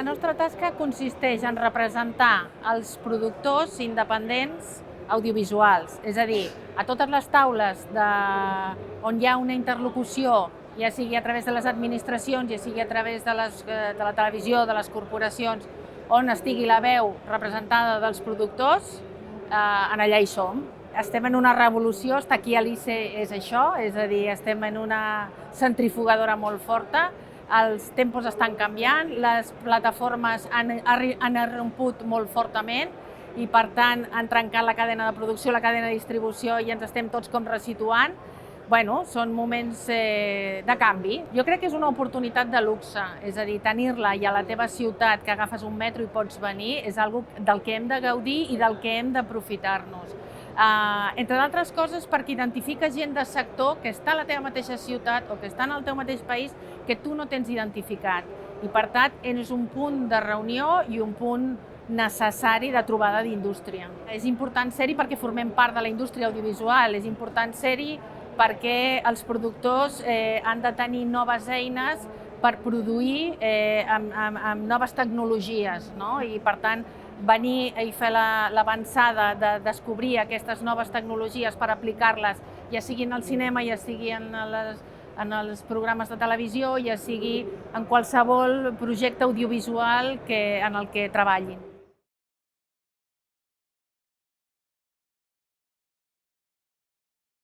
La nostra tasca consisteix en representar els productors independents audiovisuals, és a dir, a totes les taules on hi ha una interlocució, ja sigui a través de les administracions, ja sigui a través de la televisió, de les corporacions, on estigui la veu representada dels productors, en allà hi som. Estem en una revolució, estar aquí a l'ICE és això, és a dir, estem en una centrifugadora molt forta, els tempos estan canviant, les plataformes han irromput molt fortament i, per tant, han trencat la cadena de producció, la cadena de distribució i ens estem tots com resituant. Bueno, són moments de canvi. Jo crec que és una oportunitat de luxe, és a dir, tenir-la i a la teva ciutat, que agafes un metro i pots venir, és una cosa del que hem de gaudir i del que hem d'aprofitar-nos. Entre d'altres coses, perquè identifica gent de sector que està a la teva mateixa ciutat o que està en el teu mateix país que tu no tens identificat. I, per tant, és un punt de reunió i un punt necessari de trobada d'indústria. És important ser-hi perquè formem part de la indústria audiovisual, és important ser-hi perquè els productors han de tenir noves eines per produir amb noves tecnologies, no? I, per tant, venir i fer l'avançada de descobrir aquestes noves tecnologies per aplicar-les, ja sigui en el cinema, ja sigui en els programes de televisió, ja sigui en qualsevol projecte audiovisual en el que treballin.